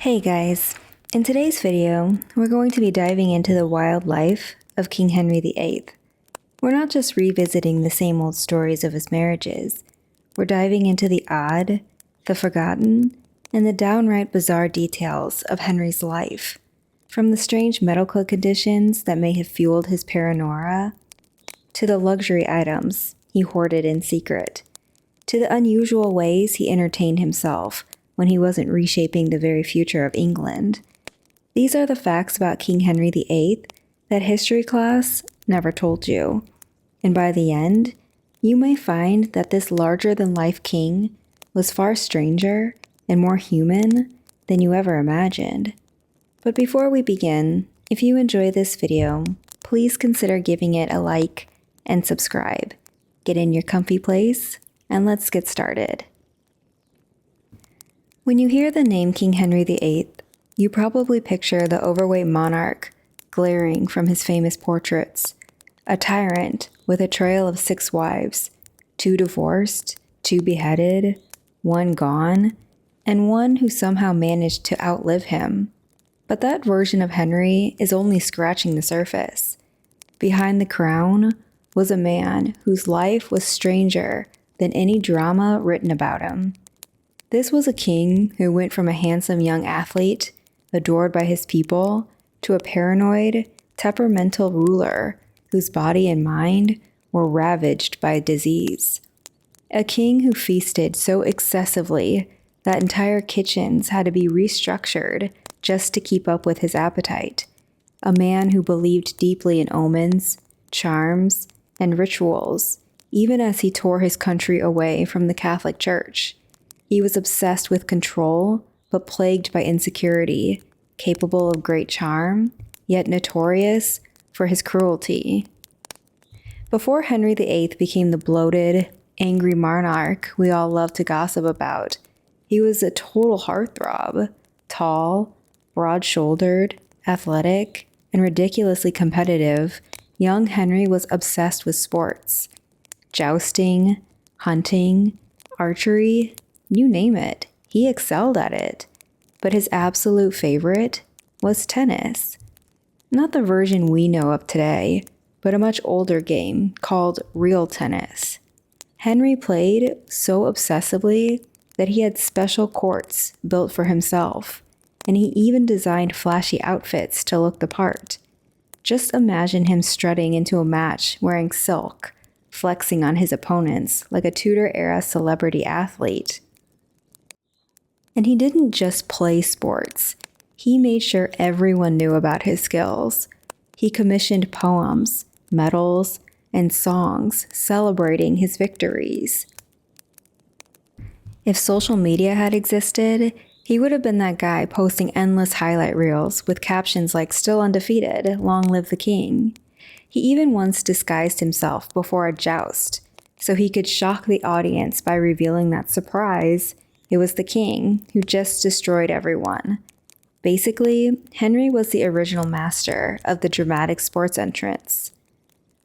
Hey guys, in today's video, we're going to be diving into the wild life of King Henry VIII. We're not just revisiting the same old stories of his marriages, we're diving into the odd, the forgotten, and the downright bizarre details of Henry's life. From the strange medical conditions that may have fueled his paranoia, to the luxury items he hoarded in secret, to the unusual ways he entertained himself when he wasn't reshaping the very future of England. These are the facts about King Henry VIII that history class never told you. And by the end, you may find that this larger-than-life king was far stranger and more human than you ever imagined. But before we begin, if you enjoy this video, please consider giving it a like and subscribe. Get in your comfy place, and let's get started. When you hear the name King Henry VIII, you probably picture the overweight monarch glaring from his famous portraits, a tyrant with a trail of 6 wives, 2 divorced, 2 beheaded, 1 gone, and 1 who somehow managed to outlive him. But that version of Henry is only scratching the surface. Behind the crown was a man whose life was stranger than any drama written about him. This was a king who went from a handsome young athlete, adored by his people, to a paranoid, temperamental ruler whose body and mind were ravaged by disease. A king who feasted so excessively that entire kitchens had to be restructured just to keep up with his appetite. A man who believed deeply in omens, charms, and rituals, even as he tore his country away from the Catholic Church. He was obsessed with control, but plagued by insecurity, capable of great charm, yet notorious for his cruelty. Before Henry VIII became the bloated, angry monarch we all love to gossip about, he was a total heartthrob, tall, broad-shouldered, athletic, and ridiculously competitive. Young Henry was obsessed with sports. Jousting, hunting, archery, you name it, he excelled at it. But his absolute favorite was tennis. Not the version we know of today, but a much older game called real tennis. Henry played so obsessively that he had special courts built for himself, and he even designed flashy outfits to look the part. Just imagine him strutting into a match wearing silk, flexing on his opponents like a Tudor-era celebrity athlete. And he didn't just play sports. He made sure everyone knew about his skills. He commissioned poems, medals, and songs celebrating his victories. If social media had existed, he would have been that guy posting endless highlight reels with captions like "Still undefeated, long live the king." He even once disguised himself before a joust, so he could shock the audience by revealing that surprise, it was the king who just destroyed everyone. Basically, Henry was the original master of the dramatic sports entrance.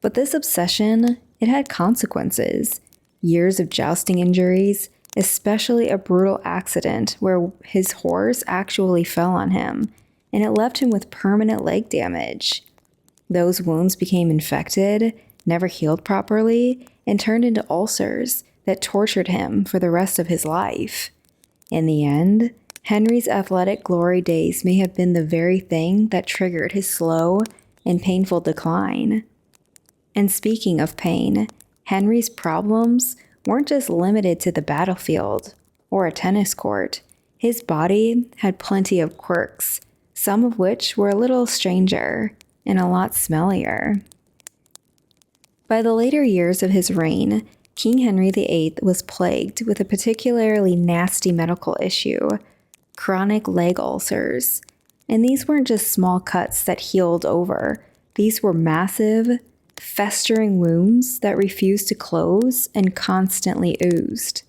But this obsession, it had consequences. Years of jousting injuries, especially a brutal accident where his horse actually fell on him, and it left him with permanent leg damage. Those wounds became infected, never healed properly, and turned into ulcers that tortured him for the rest of his life. In the end, Henry's athletic glory days may have been the very thing that triggered his slow and painful decline. And speaking of pain, Henry's problems weren't just limited to the battlefield or a tennis court. His body had plenty of quirks, some of which were a little stranger and a lot smellier. By the later years of his reign, King Henry VIII was plagued with a particularly nasty medical issue, chronic leg ulcers. And these weren't just small cuts that healed over. These were massive, festering wounds that refused to close and constantly oozed.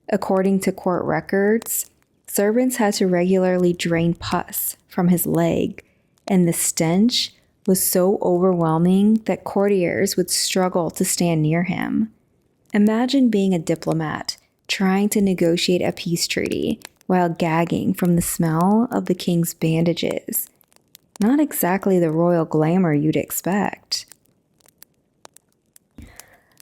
According to court records, servants had to regularly drain pus from his leg, and the stench was so overwhelming that courtiers would struggle to stand near him. Imagine being a diplomat trying to negotiate a peace treaty while gagging from the smell of the king's bandages. Not exactly the royal glamour you'd expect.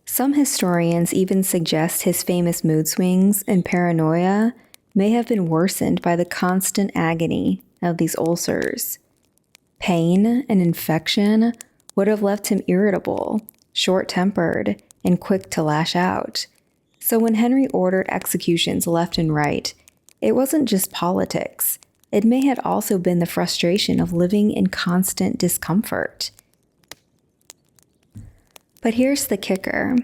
Some historians even suggest his famous mood swings and paranoia may have been worsened by the constant agony of these ulcers. Pain and infection would have left him irritable, short-tempered, and quick to lash out. So when Henry ordered executions left and right, it wasn't just politics. It may have also been the frustration of living in constant discomfort. But here's the kicker.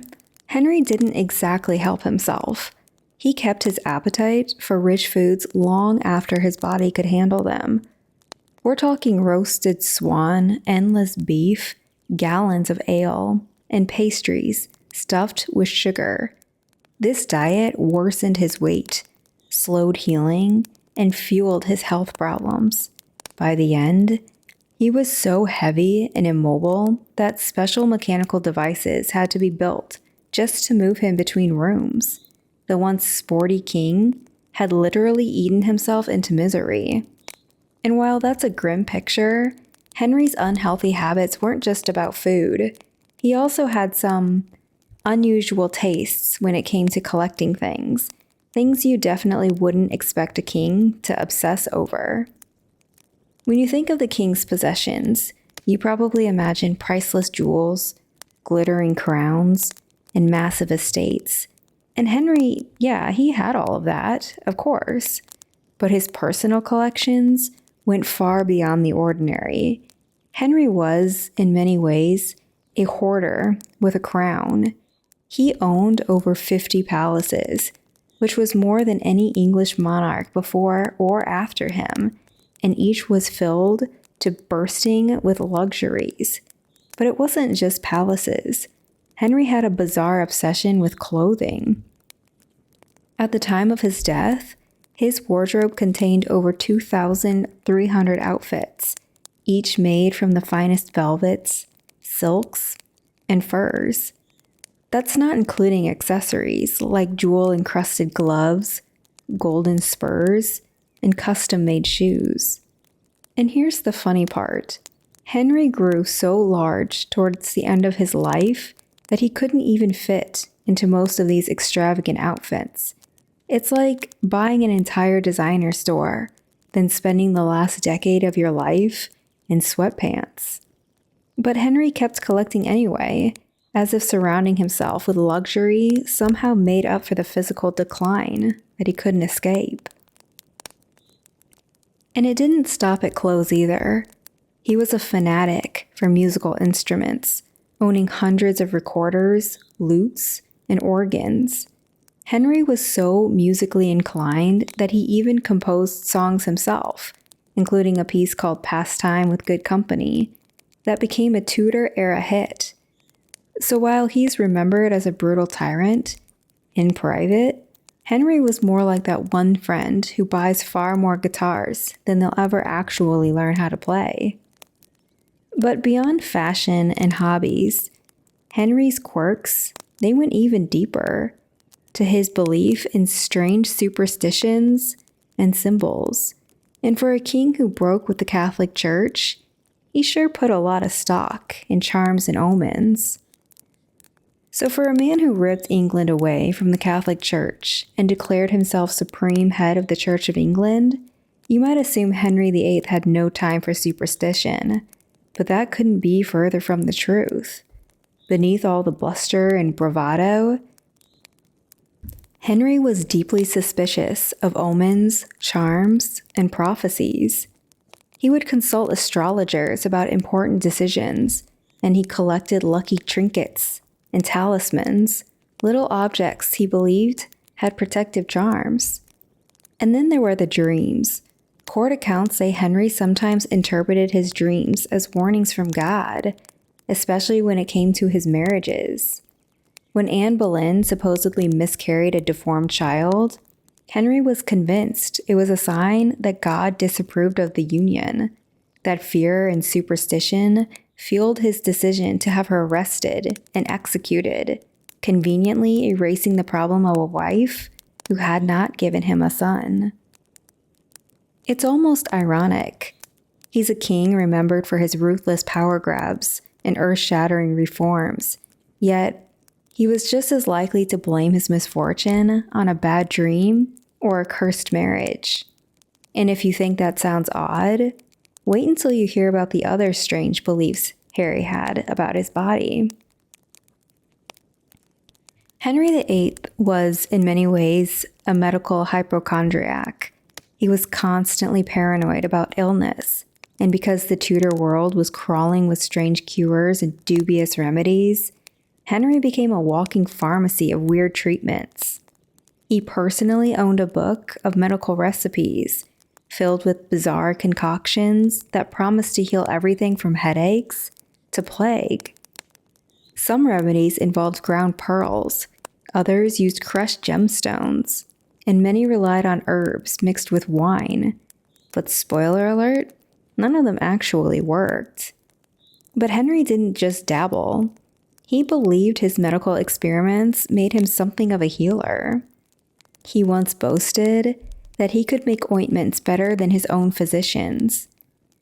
Henry didn't exactly help himself. He kept his appetite for rich foods long after his body could handle them. We're talking roasted swan, endless beef, gallons of ale, and pastries stuffed with sugar. This diet worsened his weight, slowed healing, and fueled his health problems. By the end, he was so heavy and immobile that special mechanical devices had to be built just to move him between rooms. The once sporty king had literally eaten himself into misery. And while that's a grim picture, Henry's unhealthy habits weren't just about food. He also had some unusual tastes when it came to collecting things you definitely wouldn't expect a king to obsess over. When you think of the king's possessions, you probably imagine priceless jewels, glittering crowns, and massive estates. And Henry, yeah, he had all of that, of course. But his personal collections went far beyond the ordinary. Henry was, in many ways, a hoarder with a crown. He owned over 50 palaces, which was more than any English monarch before or after him, and each was filled to bursting with luxuries. But it wasn't just palaces. Henry had a bizarre obsession with clothing. At the time of his death, his wardrobe contained over 2,300 outfits, each made from the finest velvets, silks, and furs. That's not including accessories like jewel-encrusted gloves, golden spurs, and custom-made shoes. And here's the funny part. Henry grew so large towards the end of his life that he couldn't even fit into most of these extravagant outfits. It's like buying an entire designer store, then spending the last decade of your life in sweatpants. But Henry kept collecting anyway, as if surrounding himself with luxury somehow made up for the physical decline that he couldn't escape. And it didn't stop at clothes either. He was a fanatic for musical instruments, owning hundreds of recorders, lutes, and organs. Henry was so musically inclined that he even composed songs himself, including a piece called Pastime with Good Company, that became a Tudor-era hit. So while he's remembered as a brutal tyrant, in private, Henry was more like that one friend who buys far more guitars than they'll ever actually learn how to play. But beyond fashion and hobbies, Henry's quirks, they went even deeper, to his belief in strange superstitions and symbols. And for a king who broke with the Catholic Church, he sure put a lot of stock in charms and omens. So for a man who ripped England away from the Catholic Church and declared himself supreme head of the Church of England, you might assume Henry VIII had no time for superstition, but that couldn't be further from the truth. Beneath all the bluster and bravado, Henry was deeply suspicious of omens, charms, and prophecies. He would consult astrologers about important decisions, and he collected lucky trinkets and talismans, little objects he believed had protective charms. And then there were the dreams. Court accounts say Henry sometimes interpreted his dreams as warnings from God, especially when it came to his marriages. When Anne Boleyn supposedly miscarried a deformed child, Henry was convinced it was a sign that God disapproved of the union. That fear and superstition fueled his decision to have her arrested and executed, conveniently erasing the problem of a wife who had not given him a son. It's almost ironic. He's a king remembered for his ruthless power grabs and earth-shattering reforms, yet he was just as likely to blame his misfortune on a bad dream or a cursed marriage. And if you think that sounds odd, wait until you hear about the other strange beliefs Harry had about his body. Henry VIII was, in many ways, a medical hypochondriac. He was constantly paranoid about illness, and because the Tudor world was crawling with strange cures and dubious remedies, Henry became a walking pharmacy of weird treatments. He personally owned a book of medical recipes filled with bizarre concoctions that promised to heal everything from headaches to plague. Some remedies involved ground pearls, others used crushed gemstones, and many relied on herbs mixed with wine. But spoiler alert, none of them actually worked. But Henry didn't just dabble. He believed his medical experiments made him something of a healer. He once boasted that he could make ointments better than his own physicians.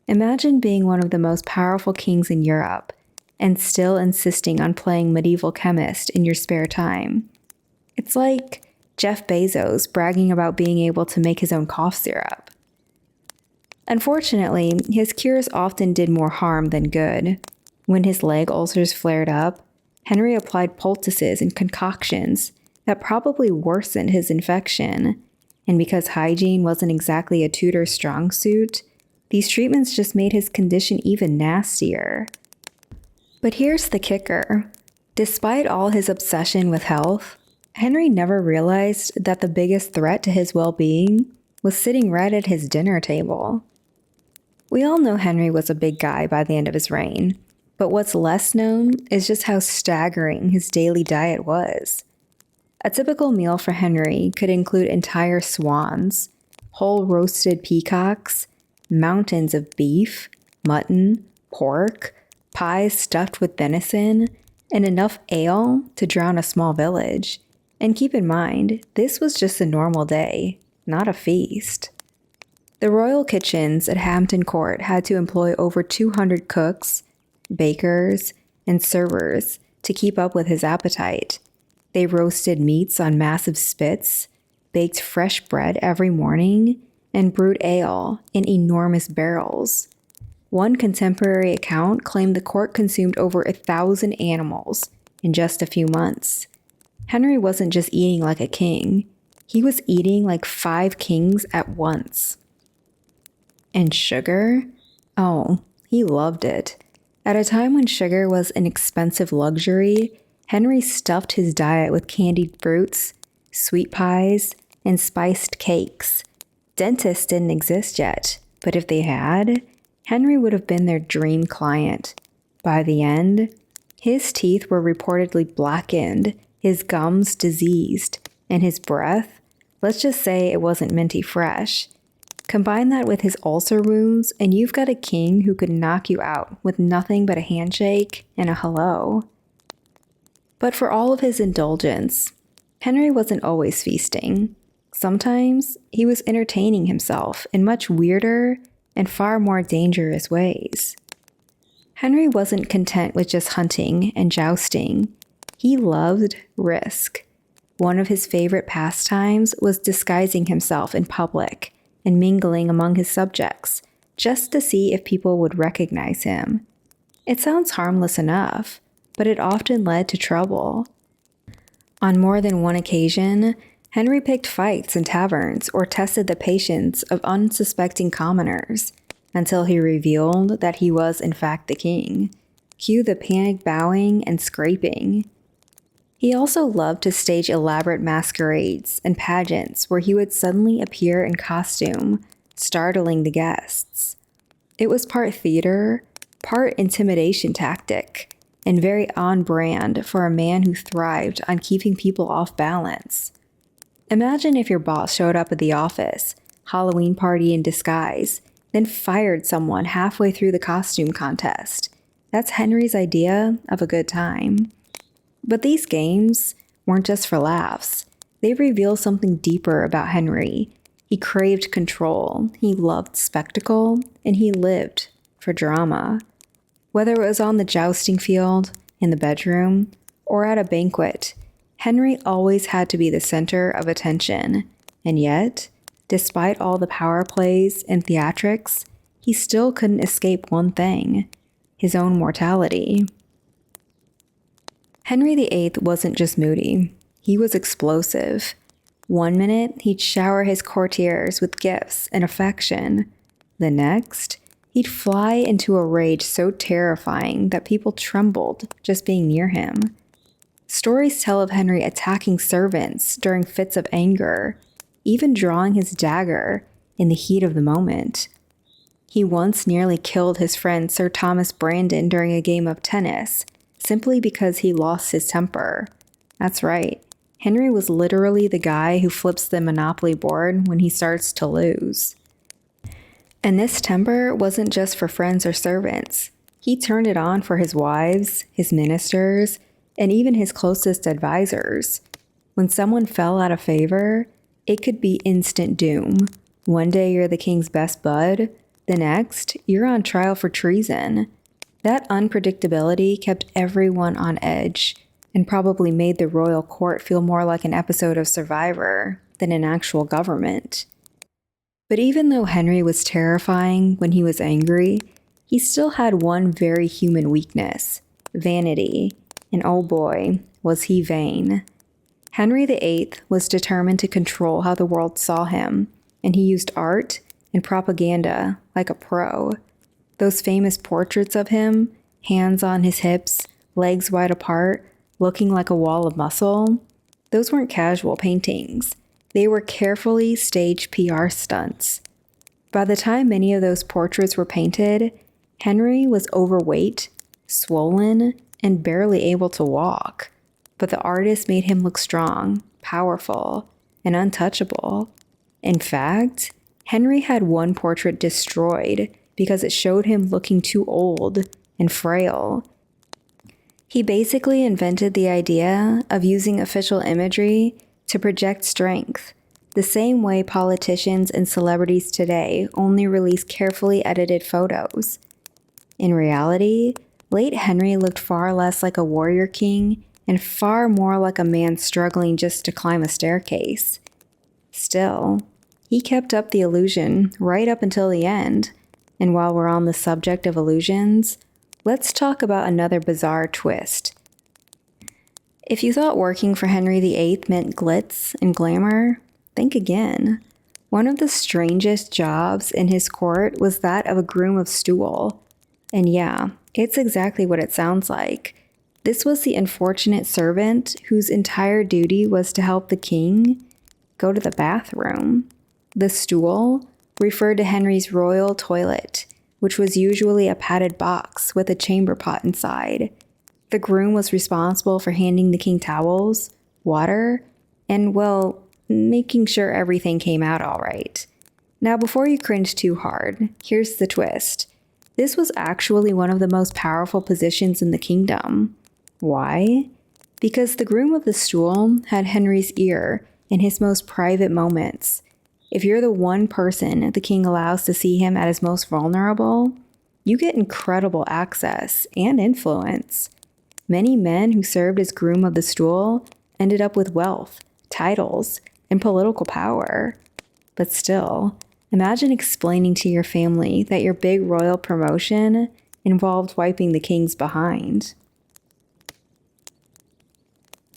Imagine being one of the most powerful kings in Europe and still insisting on playing medieval chemist in your spare time. It's like Jeff Bezos bragging about being able to make his own cough syrup. Unfortunately, his cures often did more harm than good. When his leg ulcers flared up, Henry applied poultices and concoctions that probably worsened his infection. And because hygiene wasn't exactly a Tudor strong suit, these treatments just made his condition even nastier. But here's the kicker. Despite all his obsession with health, Henry never realized that the biggest threat to his well-being was sitting right at his dinner table. We all know Henry was a big guy by the end of his reign, but what's less known is just how staggering his daily diet was. A typical meal for Henry could include entire swans, whole roasted peacocks, mountains of beef, mutton, pork, pies stuffed with venison, and enough ale to drown a small village. And keep in mind, this was just a normal day, not a feast. The royal kitchens at Hampton Court had to employ over 200 cooks, bakers, and servers to keep up with his appetite. They roasted meats on massive spits, baked fresh bread every morning, and brewed ale in enormous barrels. One contemporary account claimed the court consumed over 1,000 animals in just a few months. Henry wasn't just eating like a king. He was eating like 5 kings at once. And sugar? Oh, he loved it. At a time when sugar was an expensive luxury, Henry stuffed his diet with candied fruits, sweet pies, and spiced cakes. Dentists didn't exist yet, but if they had, Henry would have been their dream client. By the end, his teeth were reportedly blackened, his gums diseased, and his breath, let's just say it wasn't minty fresh. Combine that with his ulcer wounds, and you've got a king who could knock you out with nothing but a handshake and a hello. But for all of his indulgence, Henry wasn't always feasting. Sometimes he was entertaining himself in much weirder and far more dangerous ways. Henry wasn't content with just hunting and jousting. He loved risk. One of his favorite pastimes was disguising himself in public and mingling among his subjects, just to see if people would recognize him. It sounds harmless enough, but it often led to trouble. On more than one occasion, Henry picked fights in taverns or tested the patience of unsuspecting commoners until he revealed that he was in fact the king. Cue the panic bowing and scraping. He also loved to stage elaborate masquerades and pageants where he would suddenly appear in costume, startling the guests. It was part theater, part intimidation tactic, and very on brand for a man who thrived on keeping people off balance. Imagine if your boss showed up at the office, Halloween party in disguise, then fired someone halfway through the costume contest. That's Henry's idea of a good time. But these games weren't just for laughs. They reveal something deeper about Henry. He craved control, he loved spectacle, and he lived for drama. Whether it was on the jousting field, in the bedroom, or at a banquet, Henry always had to be the center of attention. And yet, despite all the power plays and theatrics, he still couldn't escape one thing: his own mortality. Henry VIII wasn't just moody, he was explosive. One minute, he'd shower his courtiers with gifts and affection. The next, he'd fly into a rage so terrifying that people trembled just being near him. Stories tell of Henry attacking servants during fits of anger, even drawing his dagger in the heat of the moment. He once nearly killed his friend Sir Thomas Brandon during a game of tennis, simply because he lost his temper. That's right, Henry was literally the guy who flips the Monopoly board when he starts to lose. And this temper wasn't just for friends or servants. He turned it on for his wives, his ministers, and even his closest advisors. When someone fell out of favor, it could be instant doom. One day you're the king's best bud, the next, you're on trial for treason. That unpredictability kept everyone on edge and probably made the royal court feel more like an episode of Survivor than an actual government. But even though Henry was terrifying when he was angry, he still had one very human weakness: vanity. And oh boy, was he vain. Henry VIII was determined to control how the world saw him, and he used art and propaganda like a pro. Those famous portraits of him, hands on his hips, legs wide apart, looking like a wall of muscle, those weren't casual paintings. They were carefully staged PR stunts. By the time many of those portraits were painted, Henry was overweight, swollen, and barely able to walk. But the artist made him look strong, powerful, and untouchable. In fact, Henry had one portrait destroyed because it showed him looking too old and frail. He basically invented the idea of using official imagery to project strength, the same way politicians and celebrities today only release carefully edited photos. In reality, late Henry looked far less like a warrior king and far more like a man struggling just to climb a staircase. Still, he kept up the illusion right up until the end. And while we're on the subject of illusions, let's talk about another bizarre twist. If you thought working for Henry VIII meant glitz and glamour, think again. One of the strangest jobs in his court was that of a groom of stool. And yeah, it's exactly what it sounds like. This was the unfortunate servant whose entire duty was to help the king go to the bathroom. The stool referred to Henry's royal toilet, which was usually a padded box with a chamber pot inside. The groom was responsible for handing the king towels, water, and, well, making sure everything came out all right. Now, before you cringe too hard, here's the twist. This was actually one of the most powerful positions in the kingdom. Why? Because the groom of the stool had Henry's ear in his most private moments. If you're the one person the king allows to see him at his most vulnerable, you get incredible access and influence. Many men who served as groom of the stool ended up with wealth, titles, and political power. But still, imagine explaining to your family that your big royal promotion involved wiping the king's behind.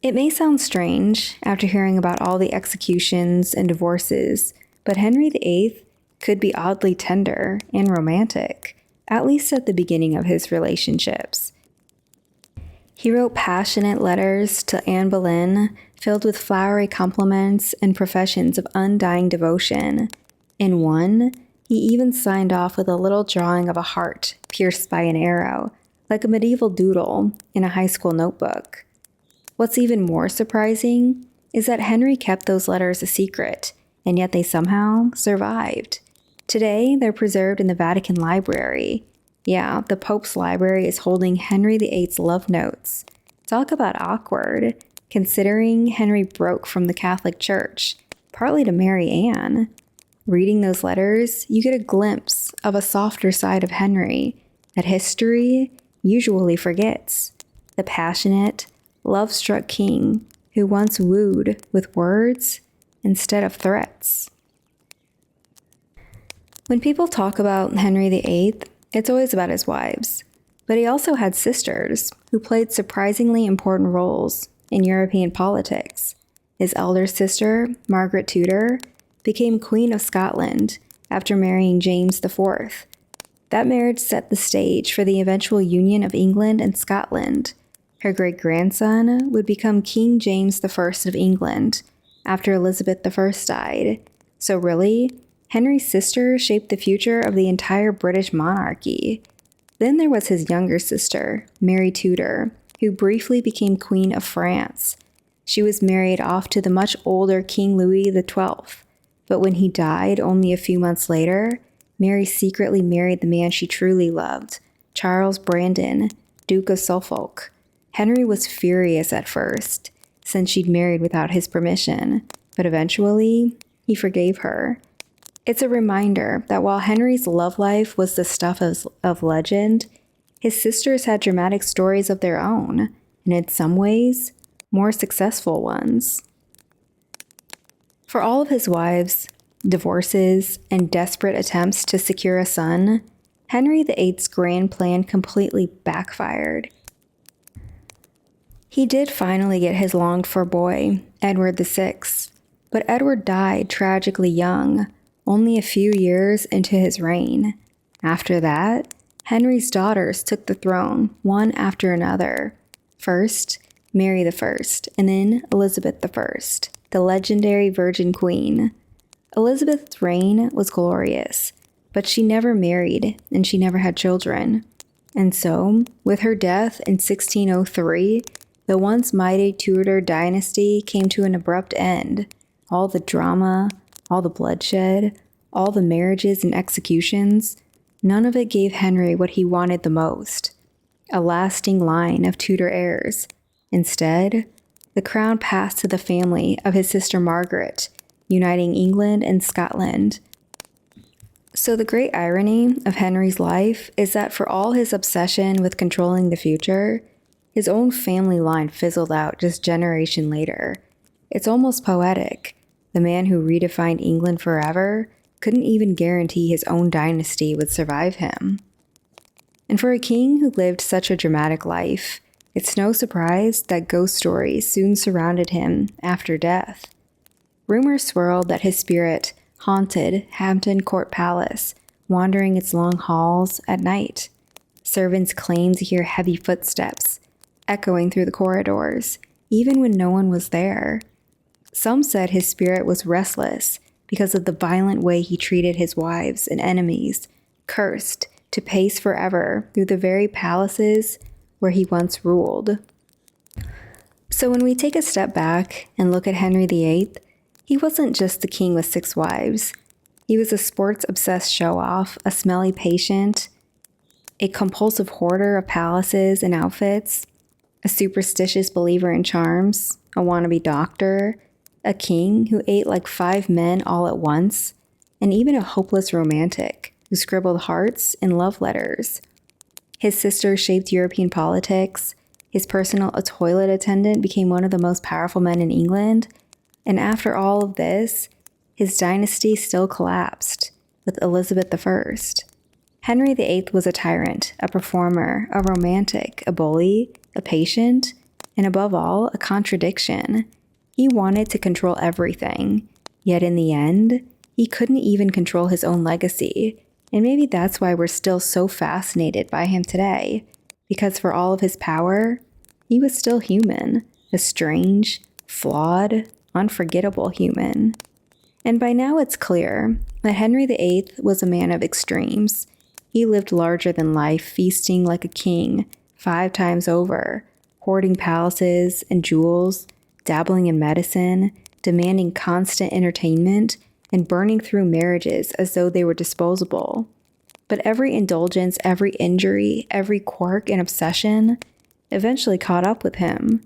It may sound strange after hearing about all the executions and divorces, but Henry VIII could be oddly tender and romantic, at least at the beginning of his relationships. He wrote passionate letters to Anne Boleyn, filled with flowery compliments and professions of undying devotion. In one, he even signed off with a little drawing of a heart pierced by an arrow, like a medieval doodle in a high school notebook. What's even more surprising is that Henry kept those letters a secret, and yet they somehow survived. Today, they're preserved in the Vatican Library. Yeah, the Pope's library is holding Henry VIII's love notes. Talk about awkward, considering Henry broke from the Catholic Church, partly to marry Anne. Reading those letters, you get a glimpse of a softer side of Henry that history usually forgets. The passionate, love-struck king who once wooed with words instead of threats. When people talk about Henry VIII, it's always about his wives, but he also had sisters who played surprisingly important roles in European politics. His elder sister, Margaret Tudor, became Queen of Scotland after marrying James IV. That marriage set the stage for the eventual union of England and Scotland. Her great-grandson would become King James I of England after Elizabeth I died. So really, Henry's sister shaped the future of the entire British monarchy. Then there was his younger sister, Mary Tudor, who briefly became Queen of France. She was married off to the much older King Louis XII, but when he died only a few months later, Mary secretly married the man she truly loved, Charles Brandon, Duke of Suffolk. Henry was furious at first, since she'd married without his permission, but eventually, he forgave her. It's a reminder that while Henry's love life was the stuff of legend, his sisters had dramatic stories of their own, and in some ways, more successful ones. For all of his wives, divorces, and desperate attempts to secure a son, Henry VIII's grand plan completely backfired. He did finally get his longed-for boy, Edward VI, but Edward died tragically young, only a few years into his reign. After that, Henry's daughters took the throne, one after another. First, Mary I, and then Elizabeth I, the legendary Virgin Queen. Elizabeth's reign was glorious, but she never married and she never had children. And so, with her death in 1603, the once mighty Tudor dynasty came to an abrupt end. All the drama, all the bloodshed, all the marriages and executions, none of it gave Henry what he wanted the most, a lasting line of Tudor heirs. Instead, the crown passed to the family of his sister Margaret, uniting England and Scotland. So the great irony of Henry's life is that for all his obsession with controlling the future, his own family line fizzled out just a generation later. It's almost poetic. The man who redefined England forever couldn't even guarantee his own dynasty would survive him. And for a king who lived such a dramatic life, it's no surprise that ghost stories soon surrounded him after death. Rumors swirled that his spirit haunted Hampton Court Palace, wandering its long halls at night. Servants claimed to hear heavy footsteps echoing through the corridors, even when no one was there. Some said his spirit was restless because of the violent way he treated his wives and enemies, cursed to pace forever through the very palaces where he once ruled. So when we take a step back and look at Henry VIII, he wasn't just the king with 6 wives. He was a sports-obsessed show-off, a smelly patient, a compulsive hoarder of palaces and outfits, a superstitious believer in charms, a wannabe doctor, a king who ate like 5 men all at once, and even a hopeless romantic who scribbled hearts in love letters. His sister shaped European politics, his personal toilet attendant became one of the most powerful men in England, and after all of this, his dynasty still collapsed with Elizabeth I. Henry VIII was a tyrant, a performer, a romantic, a bully, a patient, and above all, a contradiction. He wanted to control everything, yet in the end, he couldn't even control his own legacy. And maybe that's why we're still so fascinated by him today, because for all of his power, he was still human, a strange, flawed, unforgettable human. And by now it's clear that Henry VIII was a man of extremes. He lived larger than life, feasting like a king 5 times over, hoarding palaces and jewels, dabbling in medicine, demanding constant entertainment, and burning through marriages as though they were disposable. But every indulgence, every injury, every quirk and obsession eventually caught up with him.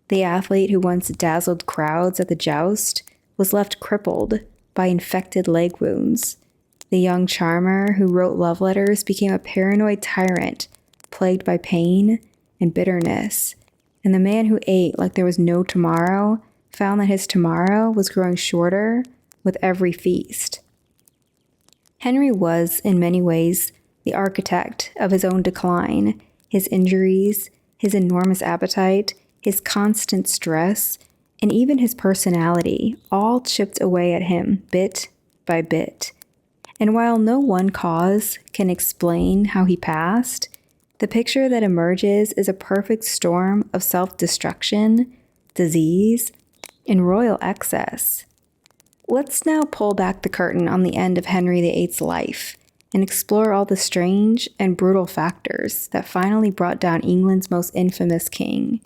The athlete who once dazzled crowds at the joust was left crippled by infected leg wounds. The young charmer who wrote love letters became a paranoid tyrant, plagued by pain and bitterness. And the man who ate like there was no tomorrow found that his tomorrow was growing shorter with every feast. Henry was, in many ways, the architect of his own decline. His injuries, his enormous appetite, his constant stress, and even his personality all chipped away at him bit by bit. And while no one cause can explain how he passed, the picture that emerges is a perfect storm of self-destruction, disease, and royal excess. Let's now pull back the curtain on the end of Henry VIII's life and explore all the strange and brutal factors that finally brought down England's most infamous king.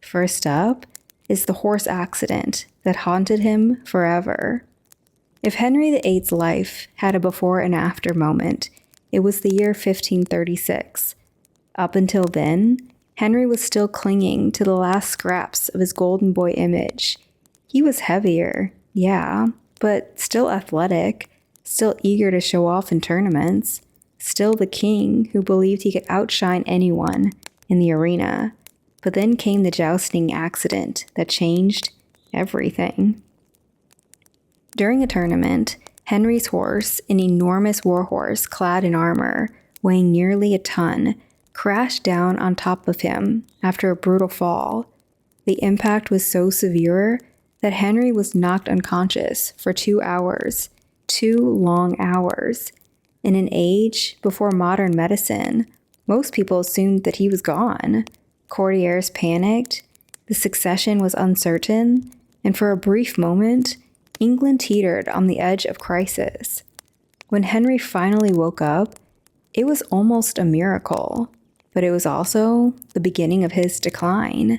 First up is the horse accident that haunted him forever. If Henry VIII's life had a before and after moment, it was the year 1536. Up until then, Henry was still clinging to the last scraps of his golden boy image. He was heavier, yeah, but still athletic, still eager to show off in tournaments, still the king who believed he could outshine anyone in the arena. But then came the jousting accident that changed everything. During a tournament, Henry's horse, an enormous warhorse clad in armor, weighing nearly a ton, crashed down on top of him after a brutal fall. The impact was so severe that Henry was knocked unconscious for 2 hours, 2 long hours. In an age before modern medicine, most people assumed that he was gone. Courtiers panicked, the succession was uncertain, and for a brief moment, England teetered on the edge of crisis. When Henry finally woke up, it was almost a miracle, but it was also the beginning of his decline.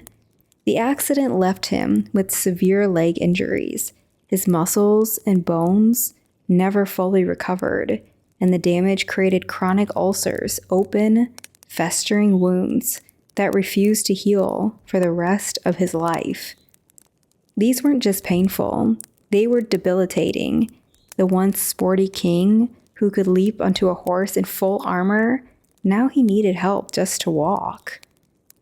The accident left him with severe leg injuries. His muscles and bones never fully recovered, and the damage created chronic ulcers, open, festering wounds that refused to heal for the rest of his life. These weren't just painful, they were debilitating. The once sporty king who could leap onto a horse in full armor, now he needed help just to walk.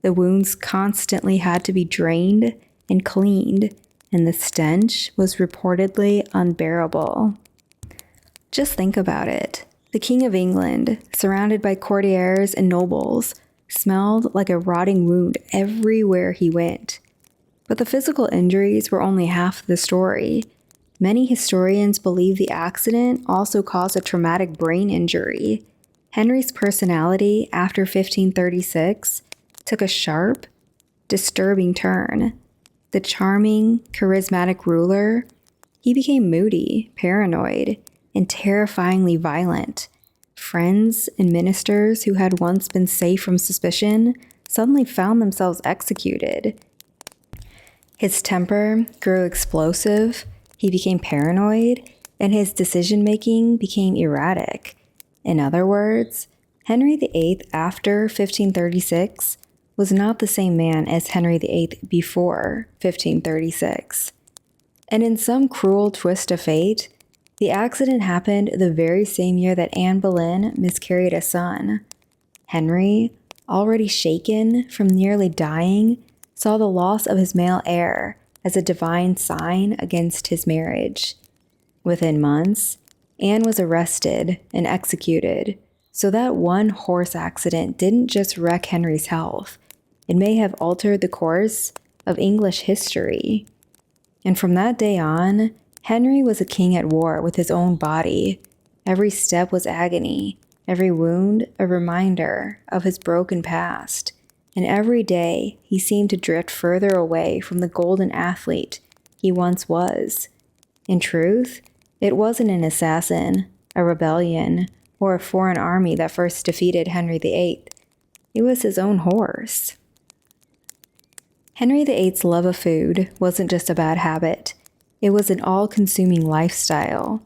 The wounds constantly had to be drained and cleaned, and the stench was reportedly unbearable. Just think about it. The King of England, surrounded by courtiers and nobles, smelled like a rotting wound everywhere he went. But the physical injuries were only half the story. Many historians believe the accident also caused a traumatic brain injury. Henry's personality after 1536 took a sharp, disturbing turn. The charming, charismatic ruler, he became moody, paranoid, and terrifyingly violent. Friends and ministers who had once been safe from suspicion suddenly found themselves executed. His temper grew explosive, he became paranoid, and his decision-making became erratic. In other words, Henry VIII after 1536 was not the same man as Henry VIII before 1536. And in some cruel twist of fate, the accident happened the very same year that Anne Boleyn miscarried a son. Henry, already shaken from nearly dying, saw the loss of his male heir as a divine sign against his marriage. Within months, Anne was arrested and executed, so that one horse accident didn't just wreck Henry's health. It may have altered the course of English history. And from that day on, Henry was a king at war with his own body. Every step was agony, every wound a reminder of his broken past. And every day he seemed to drift further away from the golden athlete he once was. In truth, it wasn't an assassin, a rebellion, or a foreign army that first defeated Henry VIII. It was his own horse. Henry VIII's love of food wasn't just a bad habit. It was an all-consuming lifestyle.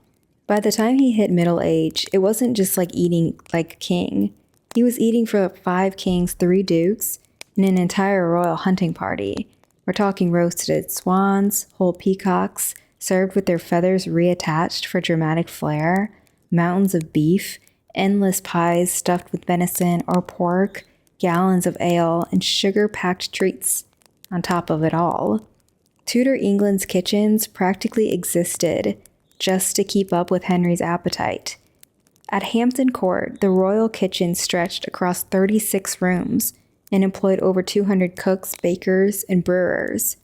By the time he hit middle age, it wasn't just like eating like a king. He was eating for 5 kings, 3 dukes, and an entire royal hunting party. We're talking roasted swans, whole peacocks, served with their feathers reattached for dramatic flair, mountains of beef, endless pies stuffed with venison or pork, gallons of ale, and sugar-packed treats on top of it all. Tudor England's kitchens practically existed just to keep up with Henry's appetite. At Hampton Court, the royal kitchen stretched across 36 rooms and employed over 200 cooks, bakers, and brewers.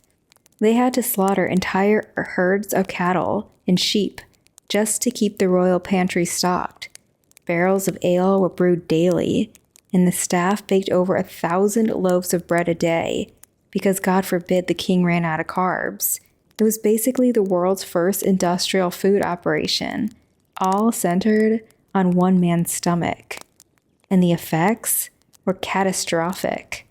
They had to slaughter entire herds of cattle and sheep just to keep the royal pantry stocked. Barrels of ale were brewed daily, and the staff baked over 1,000 loaves of bread a day because God forbid the king ran out of carbs. It was basically the world's first industrial food operation, all centered on one man's stomach. And the effects were catastrophic.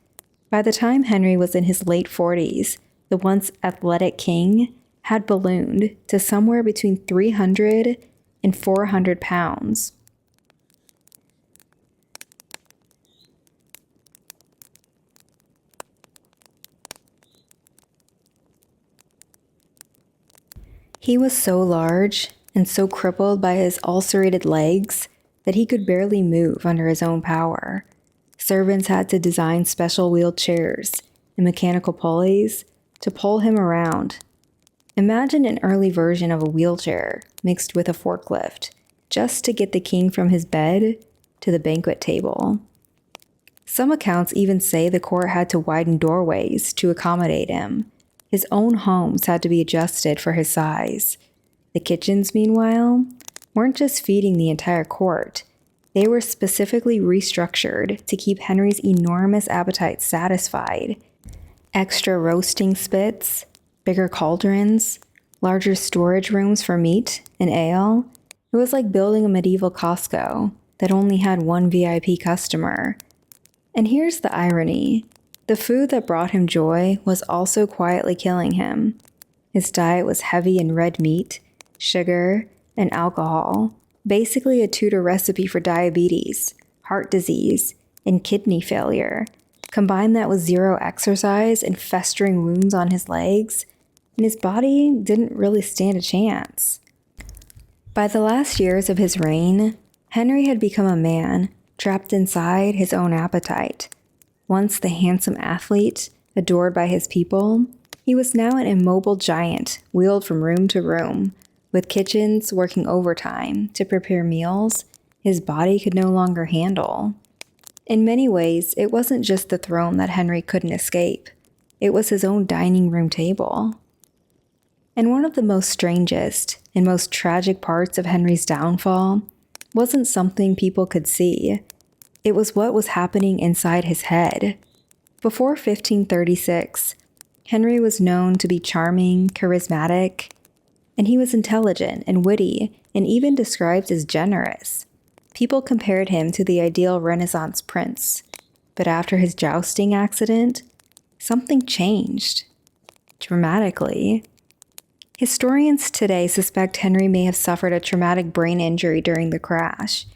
By the time Henry was in his late 40s, the once athletic king had ballooned to somewhere between 300 and 400 pounds. He was so large and so crippled by his ulcerated legs that he could barely move under his own power. Servants had to design special wheeled chairs and mechanical pulleys to pull him around. Imagine an early version of a wheelchair mixed with a forklift, just to get the king from his bed to the banquet table. Some accounts even say the court had to widen doorways to accommodate him. His own homes had to be adjusted for his size. The kitchens, meanwhile, weren't just feeding the entire court. They were specifically restructured to keep Henry's enormous appetite satisfied. Extra roasting spits, bigger cauldrons, larger storage rooms for meat and ale. It was like building a medieval Costco that only had one VIP customer. And here's the irony. The food that brought him joy was also quietly killing him. His diet was heavy in red meat, sugar, and alcohol, basically a Tudor recipe for diabetes, heart disease, and kidney failure. Combine that with zero exercise and festering wounds on his legs, and his body didn't really stand a chance. By the last years of his reign, Henry had become a man trapped inside his own appetite. Once the handsome athlete, adored by his people, he was now an immobile giant wheeled from room to room, with kitchens working overtime to prepare meals his body could no longer handle. In many ways, it wasn't just the throne that Henry couldn't escape. It was his own dining room table. And one of the most strangest and most tragic parts of Henry's downfall wasn't something people could see. It was what was happening inside his head. Before 1536, Henry was known to be charming, charismatic, and he was intelligent and witty and even described as generous. People compared him to the ideal Renaissance prince. But after his jousting accident, something changed. Dramatically. Historians today suspect Henry may have suffered a traumatic brain injury during the crash.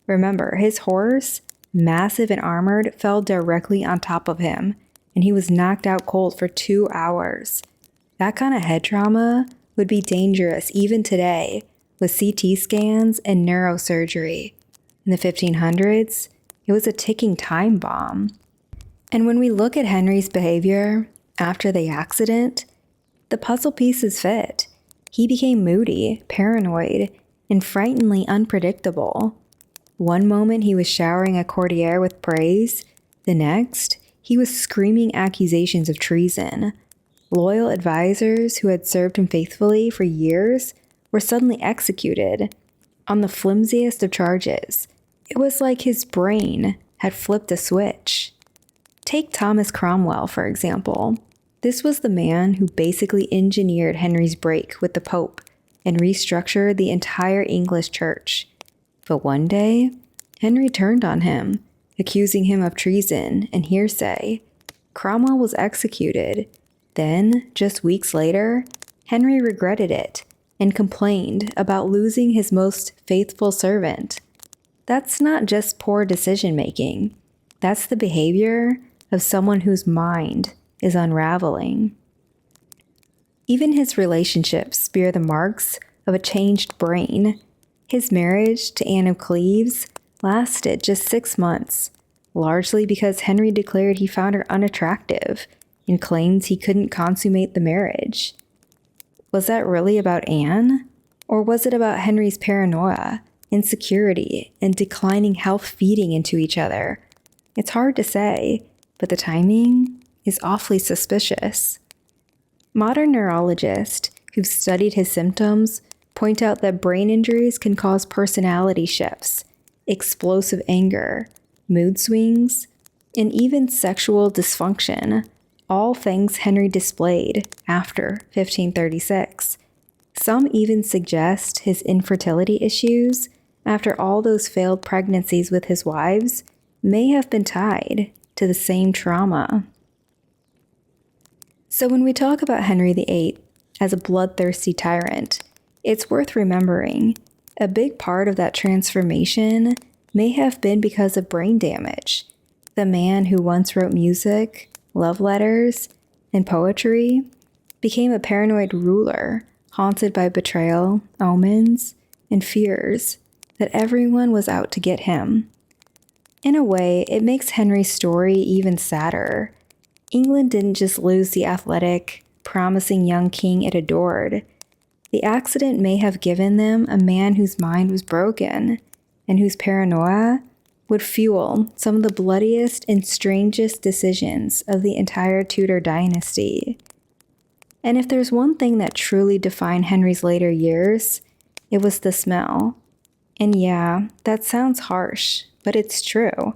Remember, his horse, massive and armored, fell directly on top of him, and he was knocked out cold for 2 hours. That kind of head trauma would be dangerous even today, with CT scans and neurosurgery. In the 1500s, it was a ticking time bomb. And when we look at Henry's behavior after the accident, the puzzle pieces fit. He became moody, paranoid, and frighteningly unpredictable. One moment he was showering a courtier with praise. The next, he was screaming accusations of treason. Loyal advisors who had served him faithfully for years were suddenly executed on the flimsiest of charges. It was like his brain had flipped a switch. Take Thomas Cromwell, for example. This was the man who basically engineered Henry's break with the Pope and restructured the entire English church. But one day, Henry turned on him, accusing him of treason and hearsay. Cromwell was executed. Then, just weeks later, Henry regretted it and complained about losing his most faithful servant. That's not just poor decision-making. That's the behavior of someone whose mind is unraveling. Even his relationships bear the marks of a changed brain. His marriage to Anne of Cleves lasted just 6 months, largely because Henry declared he found her unattractive and claimed he couldn't consummate the marriage. Was that really about Anne? Or was it about Henry's paranoia, insecurity, and declining health feeding into each other? It's hard to say, but the timing is awfully suspicious. Modern neurologists who've studied his symptoms point out that brain injuries can cause personality shifts, explosive anger, mood swings, and even sexual dysfunction, all things Henry displayed after 1536. Some even suggest his infertility issues after all those failed pregnancies with his wives may have been tied to the same trauma. So when we talk about Henry VIII as a bloodthirsty tyrant, it's worth remembering a big part of that transformation may have been because of brain damage. The man who once wrote music, love letters, and poetry became a paranoid ruler, haunted by betrayal, omens, and fears that everyone was out to get him. In a way, it makes Henry's story even sadder. England didn't just lose the athletic, promising young king it adored. The accident may have given them a man whose mind was broken and whose paranoia would fuel some of the bloodiest and strangest decisions of the entire Tudor dynasty. And if there's one thing that truly defined Henry's later years, it was the smell. And yeah, that sounds harsh, but it's true.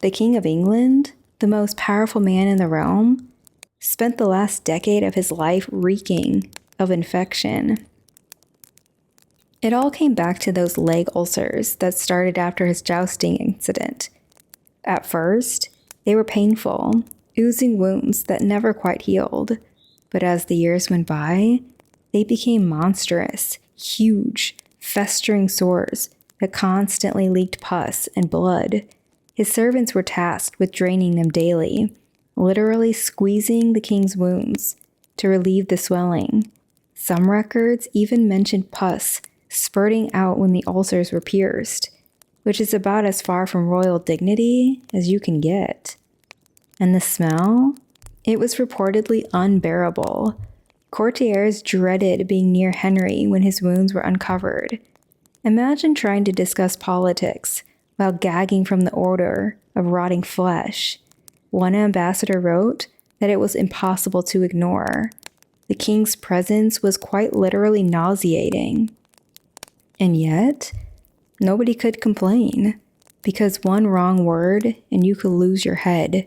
The King of England, the most powerful man in the realm, spent the last decade of his life reeking of infection. It all came back to those leg ulcers that started after his jousting incident. At first, they were painful, oozing wounds that never quite healed. But as the years went by, they became monstrous, huge, festering sores that constantly leaked pus and blood. His servants were tasked with draining them daily, literally squeezing the king's wounds to relieve the swelling. Some records even mentioned pus spurting out when the ulcers were pierced, which is about as far from royal dignity as you can get. And the smell? It was reportedly unbearable. Courtiers dreaded being near Henry when his wounds were uncovered. Imagine trying to discuss politics while gagging from the odor of rotting flesh. One ambassador wrote that it was impossible to ignore. The king's presence was quite literally nauseating. And yet, nobody could complain, because one wrong word and you could lose your head.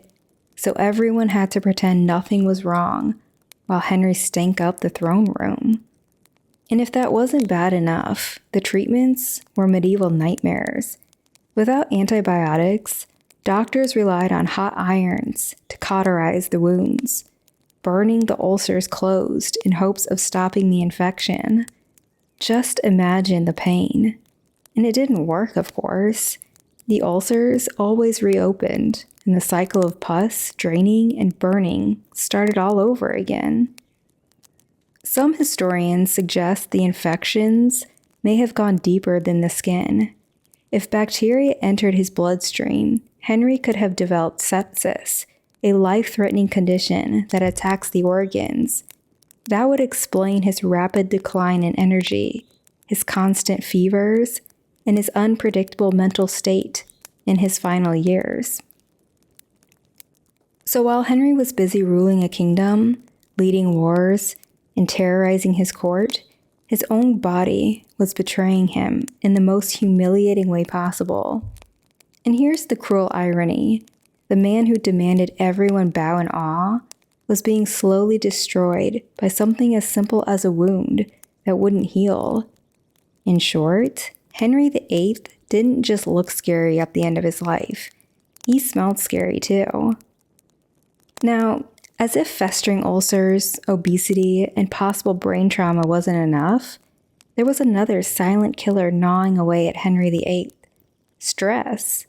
So everyone had to pretend nothing was wrong, while Henry stank up the throne room. And if that wasn't bad enough, the treatments were medieval nightmares. Without antibiotics, doctors relied on hot irons to cauterize the wounds, burning the ulcers closed in hopes of stopping the infection. Just imagine the pain. And it didn't work, of course. The ulcers always reopened, and the cycle of pus, draining, and burning started all over again. Some historians suggest the infections may have gone deeper than the skin. If bacteria entered his bloodstream, Henry could have developed sepsis, a life-threatening condition that attacks the organs. That would explain his rapid decline in energy, his constant fevers, and his unpredictable mental state in his final years. So while Henry was busy ruling a kingdom, leading wars, and terrorizing his court, his own body was betraying him in the most humiliating way possible. And here's the cruel irony. The man who demanded everyone bow in awe was being slowly destroyed by something as simple as a wound that wouldn't heal. In short, Henry VIII didn't just look scary at the end of his life. He smelled scary too. Now, as if festering ulcers, obesity, and possible brain trauma wasn't enough, there was another silent killer gnawing away at Henry VIII: stress.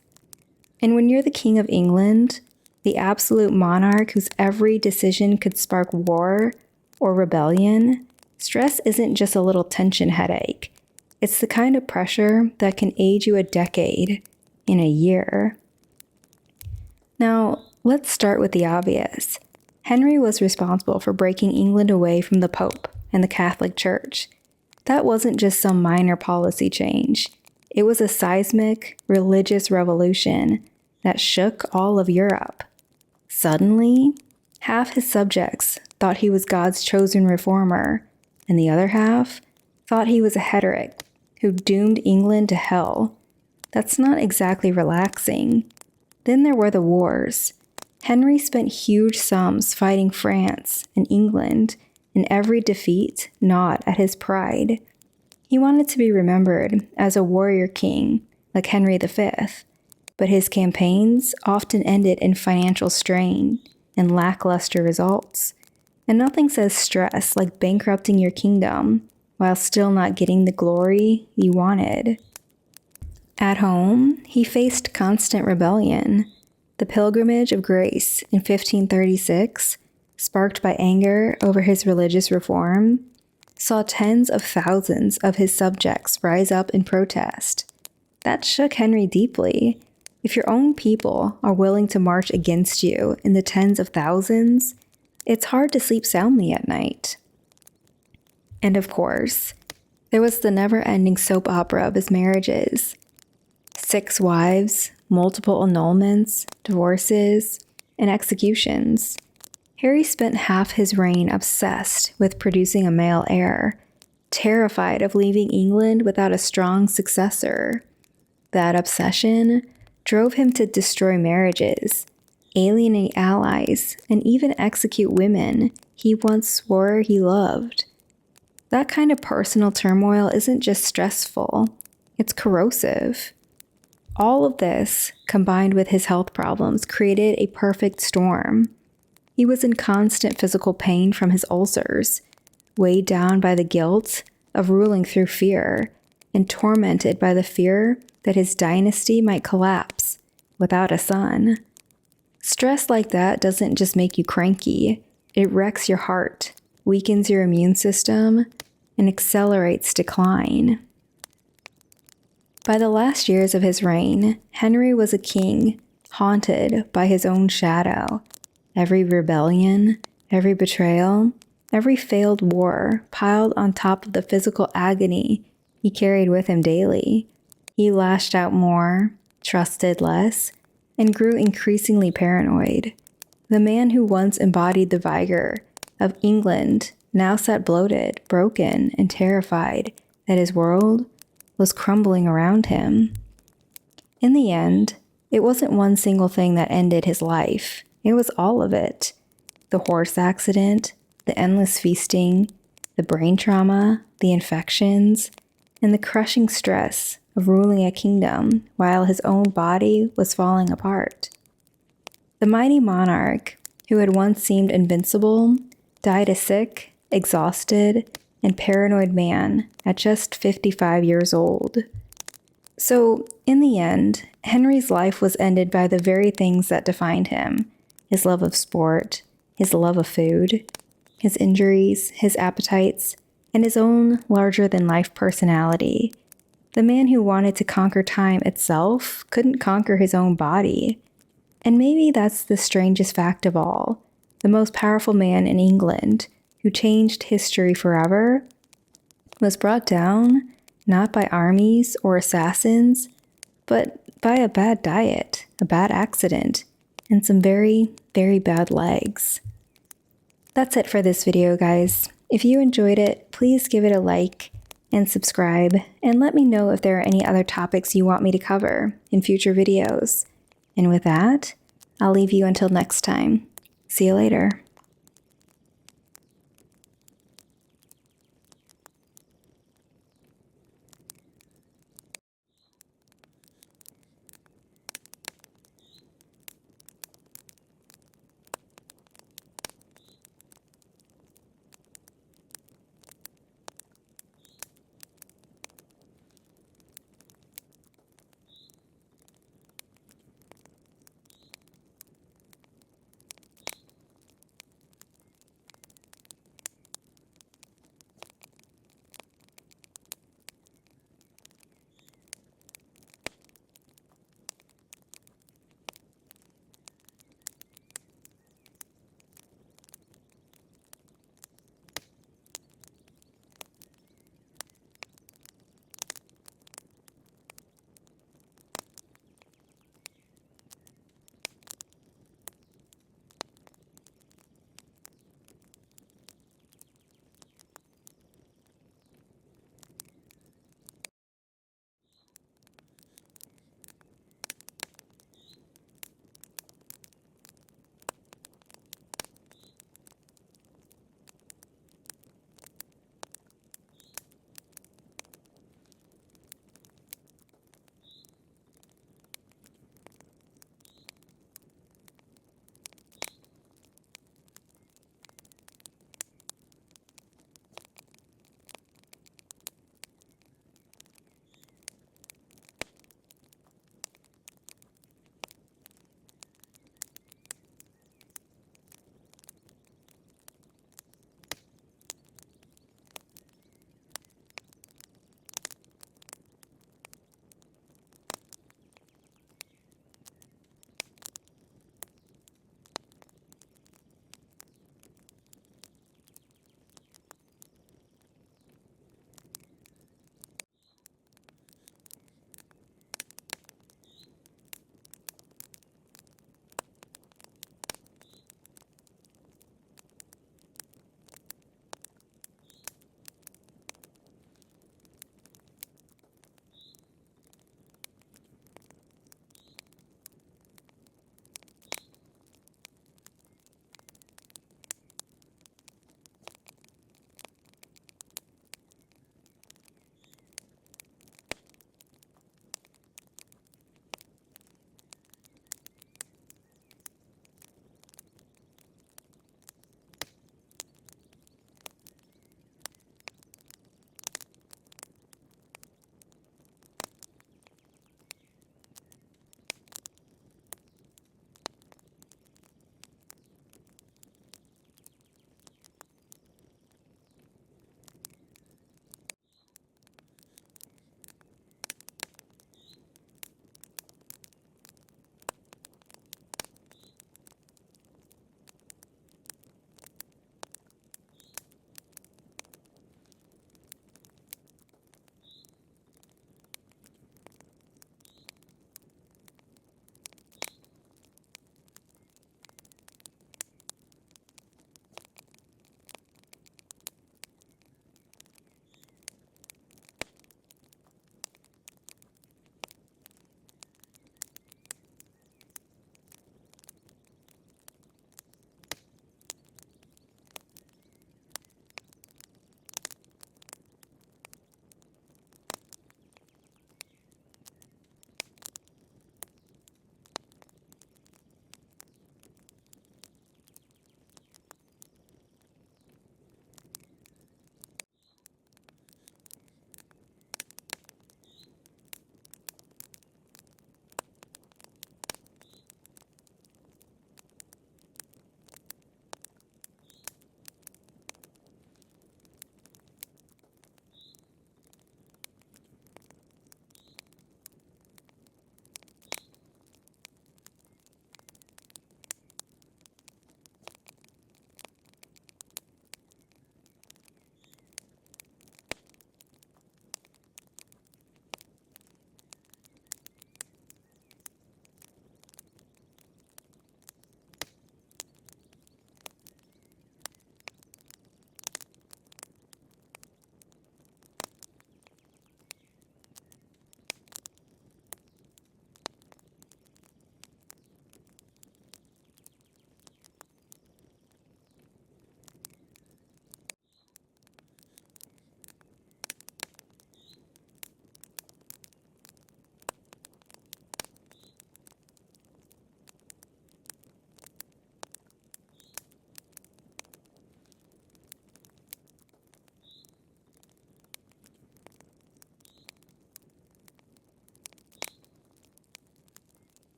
And when you're the King of England, the absolute monarch whose every decision could spark war, or rebellion, stress isn't just a little tension headache. It's the kind of pressure that can age you a decade in a year. Now, let's start with the obvious. Henry was responsible for breaking England away from the Pope and the Catholic Church. That wasn't just some minor policy change. It was a seismic, religious revolution that shook all of Europe. Suddenly, half his subjects thought he was God's chosen reformer, and the other half thought he was a heretic who doomed England to hell. That's not exactly relaxing. Then there were the wars. Henry spent huge sums fighting France and England, and every defeat gnawed at his pride. He wanted to be remembered as a warrior king like Henry V, but his campaigns often ended in financial strain and lackluster results. And nothing says stress like bankrupting your kingdom while still not getting the glory you wanted. At home, he faced constant rebellion. The Pilgrimage of Grace in 1536, sparked by anger over his religious reform, saw tens of thousands of his subjects rise up in protest. That shook Henry deeply. If your own people are willing to march against you in the tens of thousands, it's hard to sleep soundly at night. And of course, there was the never-ending soap opera of his marriages. 6 wives, multiple annulments, divorces, and executions. Harry spent half his reign obsessed with producing a male heir, terrified of leaving England without a strong successor. That obsession drove him to destroy marriages, alienate allies, and even execute women he once swore he loved. That kind of personal turmoil isn't just stressful, it's corrosive. All of this, combined with his health problems, created a perfect storm. He was in constant physical pain from his ulcers, weighed down by the guilt of ruling through fear, and tormented by the fear that his dynasty might collapse without a son. Stress like that doesn't just make you cranky, it wrecks your heart, weakens your immune system, and accelerates decline. By the last years of his reign, Henry was a king haunted by his own shadow. Every rebellion, every betrayal, every failed war piled on top of the physical agony he carried with him daily. He lashed out more, trusted less, and grew increasingly paranoid. The man who once embodied the vigor of England now sat bloated, broken, and terrified that his world was crumbling around him. In the end, it wasn't one single thing that ended his life. It was all of it. The horse accident, the endless feasting, the brain trauma, the infections, and the crushing stress of ruling a kingdom while his own body was falling apart. The mighty monarch, who had once seemed invincible, died a sick, exhausted, and paranoid man at just 55 years old. So, in the end, Henry's life was ended by the very things that defined him: his love of sport, his love of food, his injuries, his appetites, and his own larger-than-life personality. The man who wanted to conquer time itself couldn't conquer his own body. And maybe that's the strangest fact of all. The most powerful man in England, who changed history forever, was brought down not by armies or assassins, but by a bad diet, a bad accident, and some very, very bad legs. That's it for this video, guys. If you enjoyed it, please give it a like and subscribe, and let me know if there are any other topics you want me to cover in future videos. And with that, I'll leave you until next time. See you later.